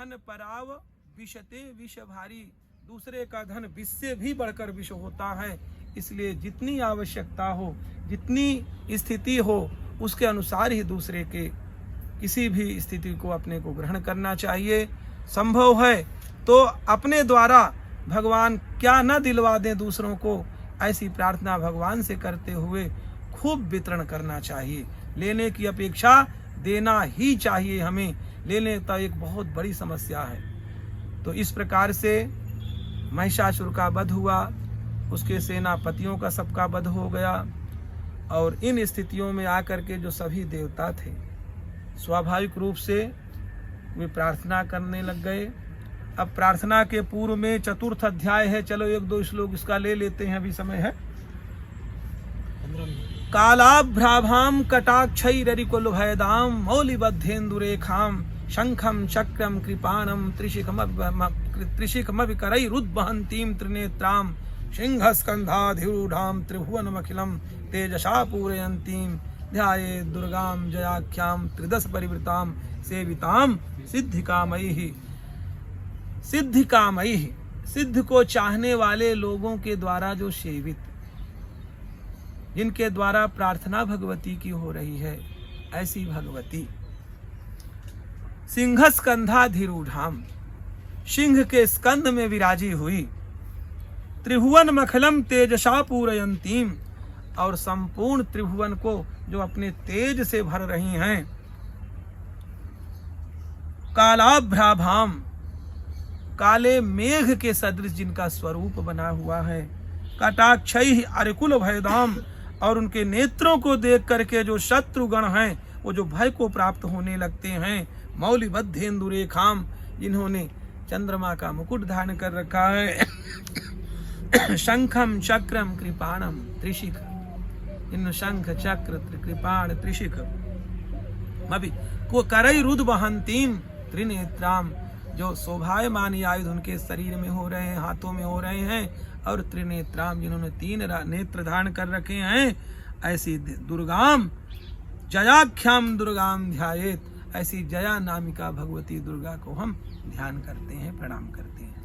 धन पराव विषते विष भारी, दूसरे का धन विष से भी बढ़कर विष होता है। इसलिए जितनी आवश्यकता हो, जितनी स्थिति हो, उसके अनुसार ही दूसरे के किसी भी स्थिति को अपने को ग्रहण करना चाहिए। संभव है तो अपने द्वारा भगवान क्या न दिलवा दें दूसरों को, ऐसी प्रार्थना भगवान से करते हुए खूब वितरण करना चाहिए। लेने की अपेक्षा देना ही चाहिए हमें। लेने तो एक बहुत बड़ी समस्या है। तो इस प्रकार से महिषासुर का वध हुआ, उसके सेनापतियों का सबका वध हो गया। और इन स्थितियों में आकर के जो सभी देवता थे, स्वाभाविक रूप से वे प्रार्थना करने लग गए। अब प्रार्थना के पूर्व में चतुर्थ अध्याय है, चलो एक दो श्लोक इसका ले लेते हैं, अभी समय है। कालाभ्राभाम कटाक्षैररिकुल भयदाम मौलिबद्धेन्दुरेखाम शंखम चक्रम कृपाणम त्रिशिखमविकरैरुद्वहन्तीं त्रिनेत्राम सिंहस्कन्धाधिरूढां त्रिभुवनमखिलं तेजसा पूरयन्तीं ध्याये दुर्गां जयाख्यां त्रिदश परिवृतां सेवितां सिद्धिकामयी। सिद्धिकामयी, सिद्ध को चाहने वाले लोगों के द्वारा जो सेवित, जिनके द्वारा प्रार्थना भगवती की हो रही है, ऐसी भगवती। सिंह स्कंधाधिरूढ़ाम, सिंह के स्कंद में विराजी हुई। त्रिभुवन मखलम तेजसा पूरयंतीम, और संपूर्ण त्रिभुवन को जो अपने तेज से भर रही हैं। कालाभ्राभाम, काले मेघ के सदृश जिनका स्वरूप बना हुआ है। कटाक्षै अरिकुल भयदाम, और उनके नेत्रों को देख करके जो शत्रुगण हैं वो जो भय को प्राप्त होने लगते हैं। मौलिबद्धेन्दुरेखाम, जिन्होंने चंद्रमा का मुकुट धारण कर रखा है। शंखम चक्रम कृपाणम त्रिशिख, इन शंख चक्र कृपाण त्रिशिख अभी को करैरुद्वहन्तीं त्रिनेत्राम, जो शोभायमान आयुध उनके शरीर में हो रहे हैं, हाथों में हो रहे हैं। और त्रिनेत्राम, जिन्होंने तीन नेत्र धारण कर रखे हैं। ऐसी दुर्गाम जयाख्याम दुर्गाम ध्यायेत, ऐसी जया नामिका भगवती दुर्गा को हम ध्यान करते हैं, प्रणाम करते हैं।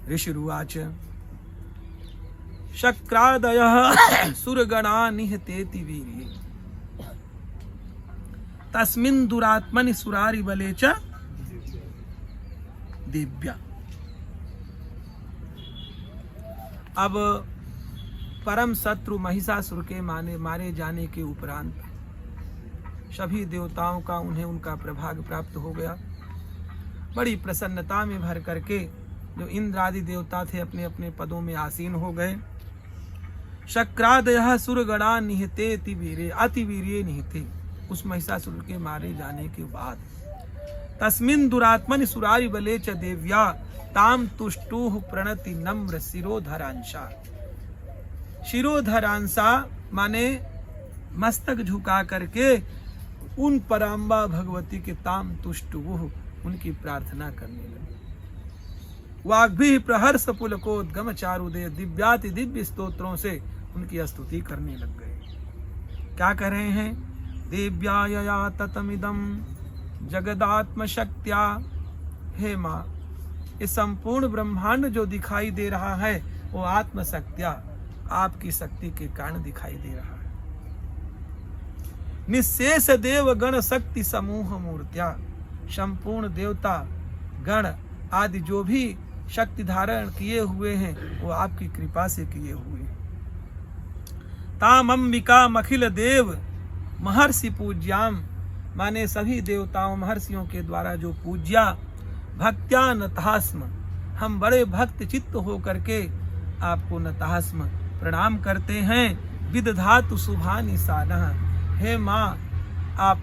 ऋषिरुवाच शक्रादयः सुरगणा निहतेति वीर्ये तस्मिन् दुरात्मनि सुरारि बले च दिव्या। अब परम शत्रु महिषासुर के मारे जाने के उपरांत सभी देवताओं का उन्हें उनका प्रभाग प्राप्त हो गया। बड़ी प्रसन्नता में भर करके जो इंद्र आदि देवता थे अपने अपने पदों में आसीन हो गए। शक्रादयः सुरगणा निहते वीरे, अति वीर्ये निहते, उस महिषासुर के मारे जाने के बाद। तस्मिन् दुरात्मनि सुरारि बले च देव्या ताम तुष्टुः प्रणति नम्र शिरोधरांशा। शिरोधरांशा माने मस्तक झुका करके उन पराम्बा भगवती के ताम तुष्टुः, उनकी प्रार्थना करने लगे। वाग्भिः प्रहर्ष पुलकोद्गम चारुदे, दिव्याति दिव्य स्तोत्रों से उनकी स्तुति करने लग गए। क्या कर रहे हैं? देव्या यया ततमिदं जगदात्म शक्त्या, हे माँ, इस संपूर्ण ब्रह्मांड जो दिखाई दे रहा है वो आत्मशक्त्या, आपकी शक्ति के कारण दिखाई दे रहा है। निशेष देव गण शक्ति समूह मूर्त्या, संपूर्ण देवता गण आदि जो भी शक्ति धारण किए हुए हैं वो आपकी कृपा से किए हुए हैं। ताम अंबिका मखिल देव महर्षि पूज्याम, माने सभी देवताओं महर्षियों के द्वारा जो पूज्या। भक्त्या नतहास्म, हम बड़े भक्त चित्त हो करके आपको नतहास्म प्रणाम करते हैं। विदधातु शुभानि सानः, हे माँ आप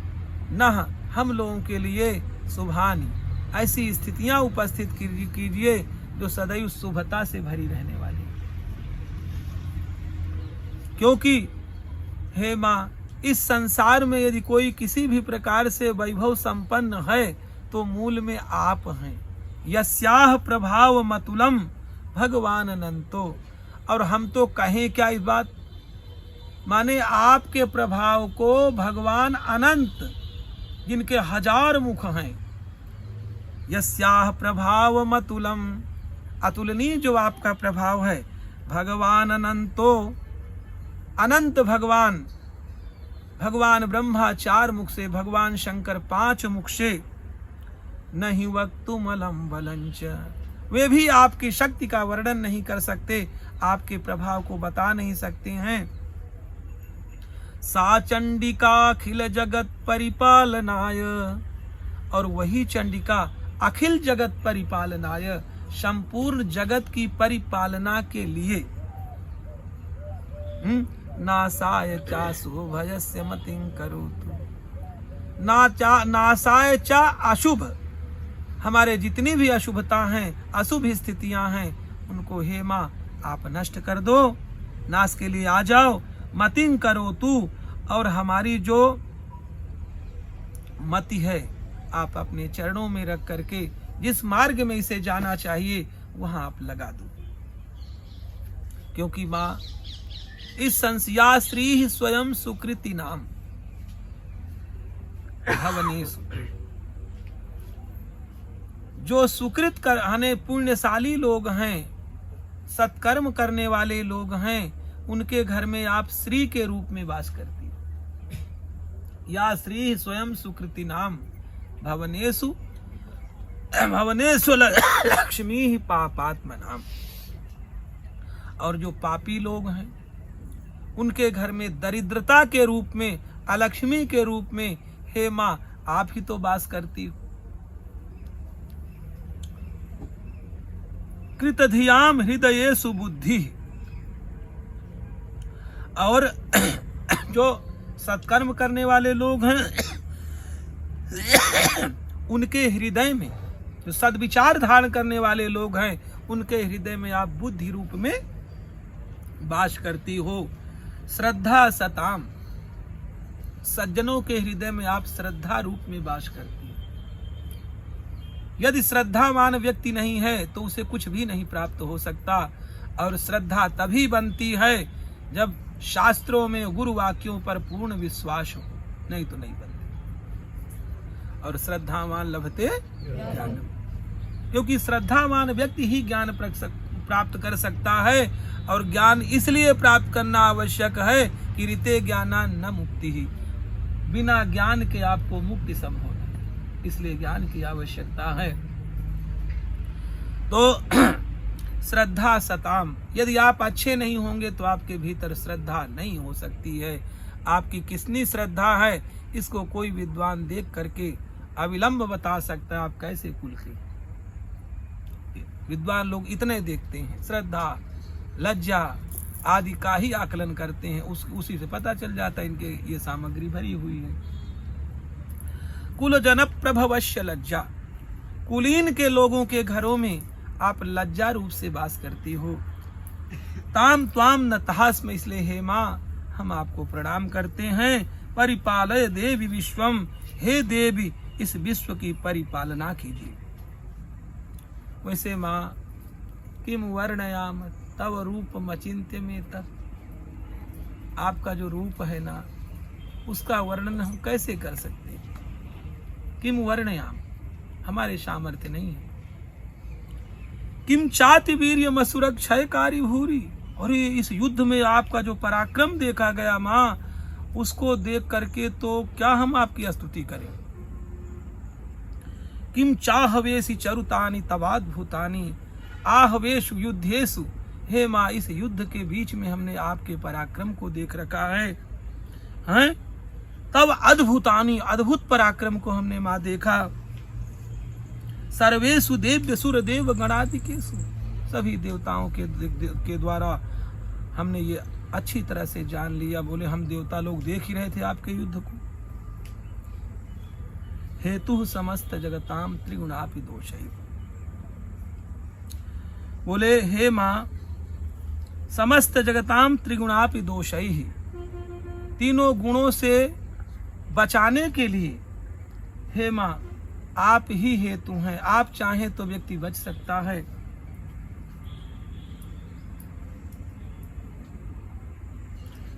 नह हम लोगों के लिए शुभानि, ऐसी स्थितियां उपस्थित कीजिए जो सदैव शुभता से भरी रहने वाली। क्योंकि हे माँ, इस संसार में यदि कोई किसी भी प्रकार से वैभव संपन्न है तो मूल में आप हैं। यस्याह प्रभाव मतुलम भगवान अनंतो, और हम तो कहें क्या इस बात, माने आपके प्रभाव को भगवान अनंत, जिनके हजार मुख हैं, यस्याह प्रभावम अतुलम, अतुलनीय जो आपका प्रभाव है। भगवान अनंतो, अनंत भगवान, भगवान ब्रह्मा 4 मुख से, भगवान शंकर 5 मुख से। नहीं वक्तुमलम बलंच, वे भी आपकी शक्ति का वर्णन नहीं कर सकते, आपके प्रभाव को बता नहीं सकते हैं। सा चंडिका अखिल जगत परिपालनाय, और वही चंडिका अखिल जगत परिपालनाय, संपूर्ण जगत की परिपालना के लिए। नासाय चासु भयस्य मतिं करोतु, नासाय चा अशुभ, हमारे जितनी भी अशुभता हैं, अशुभ स्थितियां हैं, उनको हे माँ आप नष्ट कर दो, नाश के लिए आ जाओ। मतिं करोतु, और हमारी जो मति है आप अपने चरणों में रख करके जिस मार्ग में इसे जाना चाहिए वहां आप लगा दो। क्योंकि माँ इस संस्या श्री स्वयं सुकृति नाम भवनेषु, जो सुकृत करने पुण्यशाली लोग हैं, सत्कर्म करने वाले लोग हैं, उनके घर में आप श्री के रूप में वास करती हो। या श्री स्वयं सुकृति नाम भवनेषु, भवनेषु लक्ष्मी ही पापात्म नाम। और जो पापी लोग हैं उनके घर में दरिद्रता के रूप में, अलक्ष्मी के रूप में हे माँ आप ही तो वास करती हो। कृतधियाम हृदयेषु बुद्धि, और जो सत्कर्म करने वाले लोग हैं उनके हृदय में, जो सद्विचार धारण करने वाले लोग हैं उनके हृदय में आप बुद्धि रूप में वास करती हो। श्रद्धा सताम, सज्जनों के हृदय में आप श्रद्धा रूप में वास करती हो। यदि श्रद्धावान व्यक्ति नहीं है तो उसे कुछ भी नहीं प्राप्त हो सकता। और श्रद्धा तभी बनती है जब शास्त्रों में गुरु वाक्यों पर पूर्ण विश्वास हो, नहीं तो नहीं बनती। और श्रद्धावान लभते ज्ञान, क्योंकि श्रद्धावान व्यक्ति ही ज्ञान प्राप्त कर सकता है। और ज्ञान इसलिए प्राप्त करना आवश्यक है कि ऋते ज्ञाना न मुक्ति ही, बिना ज्ञान के आपको मुक्ति संभव नहीं, इसलिए ज्ञान की आवश्यकता है। तो श्रद्धा सताम, यदि आप अच्छे नहीं होंगे तो आपके भीतर श्रद्धा नहीं हो सकती है। आपकी कितनी श्रद्धा है इसको कोई विद्वान देख करके अविलंब बता सकता है आप कैसे कुल के। विद्वान लोग इतने देखते हैं, श्रद्धा लज्जा आदि का ही आकलन करते हैं, उसी से पता चल जाता है इनके ये सामग्री भरी हुई है। कुल जन प्रभवश्य लज्जा, कुलीन के लोगों के घरों में आप लज्जा रूप से वास करती हो। ताम त्वाम नतहास में, इसलिए हे माँ हम आपको प्रणाम करते हैं। परिपालय देवी विश्वम, हे देवी इस विश्व की परिपालना कीजिए। वैसे माँ किम वर्णयाम तव रूप मचिंत्य में तब, आपका जो रूप है ना उसका वर्णन हम कैसे कर सकते हैं। किम वर्णयाम, हमारे सामर्थ्य नहीं है। किम चाति वीर्य मसुरक क्षयकारी भूरी, और इस युद्ध में आपका जो पराक्रम देखा गया माँ, उसको देख करके तो क्या हम आपकी स्तुति करें। किम चाहवेशि चरुतानि तवाद्भुतानि आहवेशु युद्धेषु, हे माँ इस युद्ध के बीच में हमने आपके पराक्रम को देख रखा है, हैं? तब अद्भुतानि, अद्भुत पराक्रम को हमने माँ देखा। सर्वेषु देव्य सुर देव गणादिकेषु, सभी देवताओं के द्वारा हमने ये अच्छी तरह से जान लिया। बोले हम देवता लोग देख ही रहे थे आपके युद्ध को। हेतु समस्त जगताम त्रिगुणापि दोषैः, बोले हे माँ समस्त जगताम त्रिगुणापि दोषैः, तीनों गुणों से बचाने के लिए हे माँ आप ही हेतु हैं। आप चाहें तो व्यक्ति बच सकता है।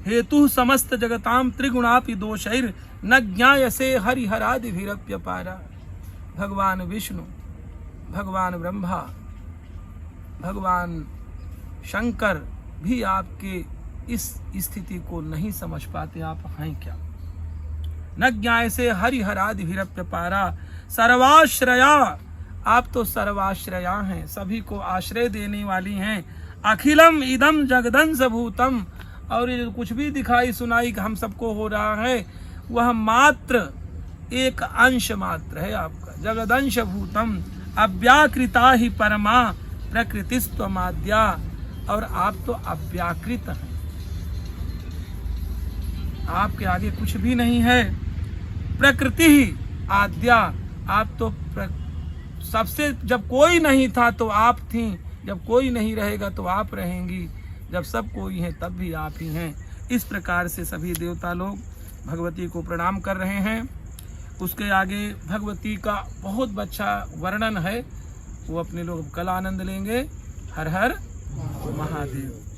हेतु समस्त जगताम त्रिगुणापि दोषैर् न ज्ञायसे हरिहरादिभिरप्यपारा। भगवान विष्णु भगवान ब्रह्मा, भगवान शंकर भी आपके इस स्थिति को नहीं समझ पाते आप हैं क्या। न ज्ञाय से हरिहरादि भिरप्य पारा सर्वाश्रया, आप तो सर्वाश्रया हैं, सभी को आश्रय देने वाली हैं। अखिलम इदम जगदंश भूतम, और ये जो कुछ भी दिखाई सुनाई हम सबको हो रहा है वह मात्र एक अंश मात्र है आपका। जगदंश भूतम अव्याकृता ही परमा प्रकृतिस्त्वमाद्या, और आप तो अव्याकृत हैं, आपके आगे कुछ भी नहीं है। प्रकृति ही आद्या, आप तो सबसे, जब कोई नहीं था तो आप थी, जब कोई नहीं रहेगा तो आप रहेंगी, जब सब कोई है तब भी आप ही हैं। इस प्रकार से सभी देवता लोग भगवती को प्रणाम कर रहे हैं। उसके आगे भगवती का बहुत अच्छा वर्णन है, वो अपने लोग कल आनंद लेंगे। हर हर महादेव।